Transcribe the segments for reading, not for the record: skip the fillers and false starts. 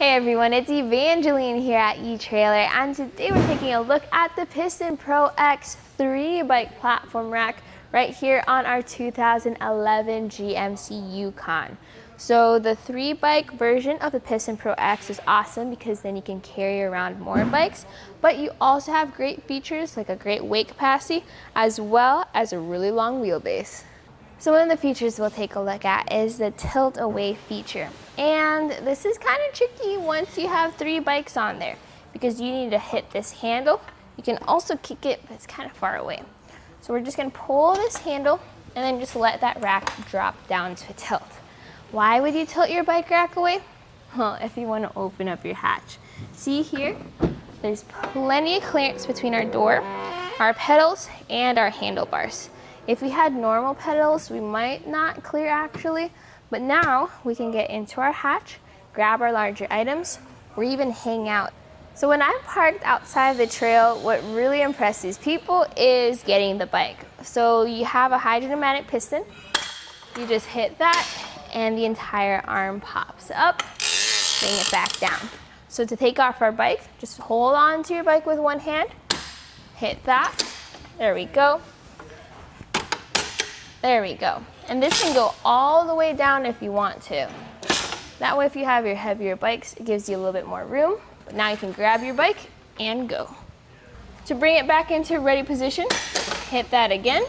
Hi everyone, it's Evangeline here at eTrailer, and today we're taking a look at the Piston Pro X 3-bike platform rack right here on our 2011 GMC Yukon. So the 3-bike version of the Piston Pro X is awesome because then you can carry around more bikes, but you also have great features like a great weight capacity as well as a really long wheelbase. So one of the features we'll take a look at is the tilt away feature. And this is kind of tricky once you have 3 bikes on there because you need to hit this handle. You can also kick it, but it's kind of far away. So we're just gonna pull this handle and then just let that rack drop down to a tilt. Why would you tilt your bike rack away? Well, if you want to open up your hatch. See here, there's plenty of clearance between our door, our pedals, and our handlebars. If we had normal pedals, we might not clear actually, but now we can get into our hatch, grab our larger items, or even hang out. So when I'm parked outside the trail, what really impresses people is getting the bike. So you have a hydrodynamic piston, you just hit that, and the entire arm pops up, bring it back down. So to take off our bike, just hold on to your bike with one hand, hit that, there we go. There we go. And this can go all the way down if you want to. That way if you have your heavier bikes, it gives you a little bit more room. But now you can grab your bike and go. To bring it back into ready position, hit that again.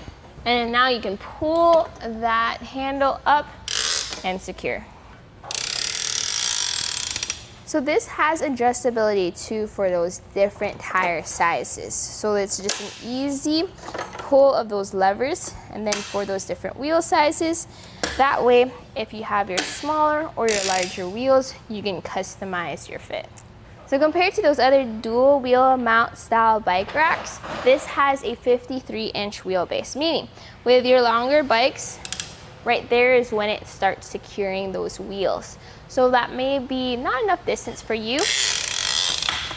And now you can pull that handle up and secure. So this has adjustability too for those different tire sizes. So it's just an easy pull of those levers, and then for those different wheel sizes, that way if you have your smaller or your larger wheels, you can customize your fit. So compared to those other dual wheel mount style bike racks, this has a 53-inch wheelbase, meaning with your longer bikes, right there is when it starts securing those wheels. So that may be not enough distance for you.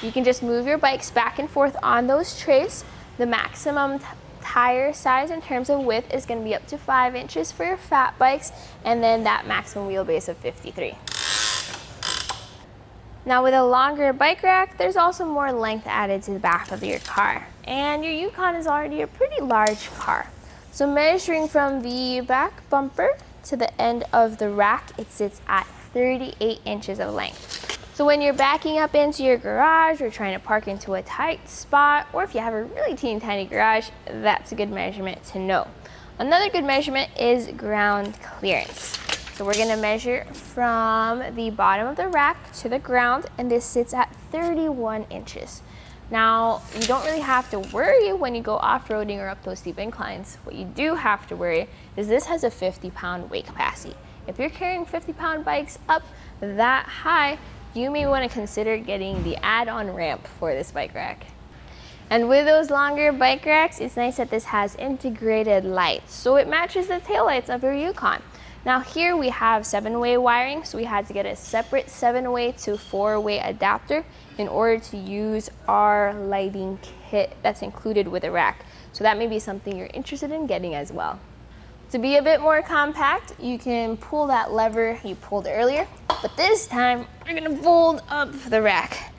You can just move your bikes back and forth on those trays. The maximum tire size in terms of width is going to be up to 5 inches for your fat bikes, and then that maximum wheelbase of 53. Now with a longer bike rack, there's also more length added to the back of your car, and your Yukon is already a pretty large car. So measuring from the back bumper to the end of the rack, it sits at 38 inches of length. So when you're backing up into your garage or trying to park into a tight spot, or if you have a really teeny tiny garage, that's a good measurement to know. Another good measurement is ground clearance. So we're gonna measure from the bottom of the rack to the ground, and this sits at 31 inches. Now, you don't really have to worry when you go off-roading or up those steep inclines. What you do have to worry is this has a 50-pound weight capacity. If you're carrying 50-pound bikes up that high, you may want to consider getting the add-on ramp for this bike rack. And with those longer bike racks, it's nice that this has integrated lights, so it matches the taillights of your Yukon. Now here we have 7-way wiring, so we had to get a separate 7-way to 4-way adapter in order to use our lighting kit that's included with the rack. So that may be something you're interested in getting as well. To be a bit more compact, you can pull that lever you pulled earlier, but this time we're gonna fold up the rack.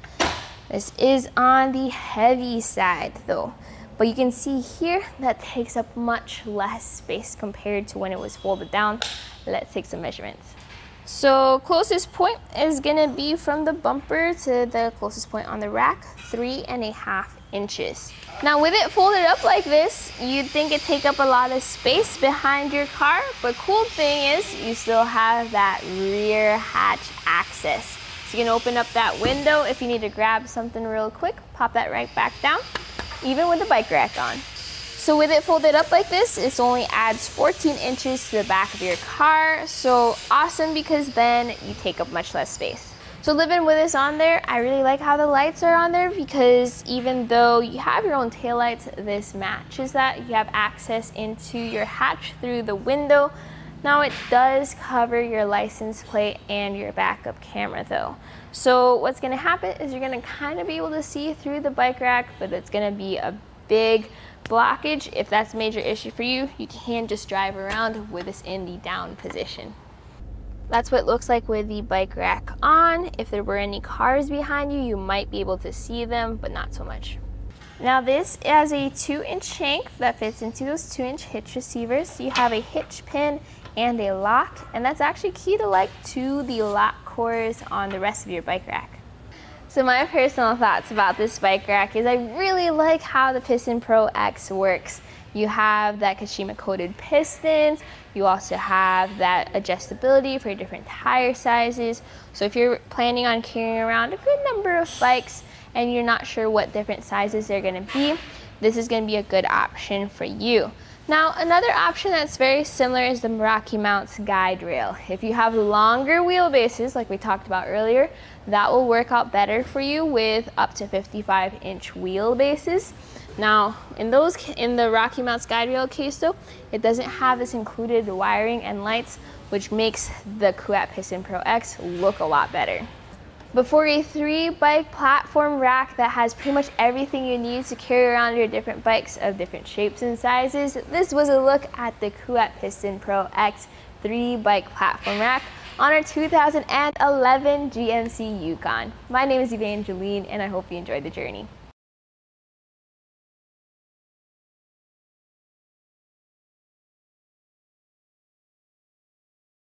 This is on the heavy side though, but you can see here that takes up much less space compared to when it was folded down. Let's take some measurements. So closest point is gonna be from the bumper to the closest point on the rack, 3.5 inches. Now with it folded up like this, you'd think it'd take up a lot of space behind your car, but cool thing is you still have that rear hatch access. So you can open up that window if you need to grab something real quick, pop that right back down, even with the bike rack on. So with it folded up like this, it only adds 14 inches to the back of your car, so awesome because then you take up much less space. So living with this on there, I really like how the lights are on there because even though you have your own taillights, this matches that. You have access into your hatch through the window. Now it does cover your license plate and your backup camera though. So what's gonna happen is you're gonna kind of be able to see through the bike rack, but it's gonna be a big blockage. If that's a major issue for you, you can just drive around with this in the down position. That's what it looks like with the bike rack on. If there were any cars behind you, you might be able to see them, but not so much. Now this has a 2-inch shank that fits into those 2-inch hitch receivers. You have a hitch pin and a lock, and that's actually key to the lock cores on the rest of your bike rack. So my personal thoughts about this bike rack is I really like how the Piston Pro X works. You have that Kashima coated pistons. You also have that adjustability for different tire sizes. So if you're planning on carrying around a good number of bikes and you're not sure what different sizes they're gonna be, this is gonna be a good option for you. Now, another option that's very similar is the Meraki Mounts guide rail. If you have longer wheelbases, like we talked about earlier, that will work out better for you with up to 55-inch wheelbases. Now, in the Rocky Mounts guide rail case though, it doesn't have this included wiring and lights, which makes the Kuat Piston Pro X look a lot better. But for a 3-bike platform rack that has pretty much everything you need to carry around your different bikes of different shapes and sizes, this was a look at the Kuat Piston Pro X 3-bike platform rack on our 2011 GMC Yukon. My name is Evangeline, and I hope you enjoyed the journey.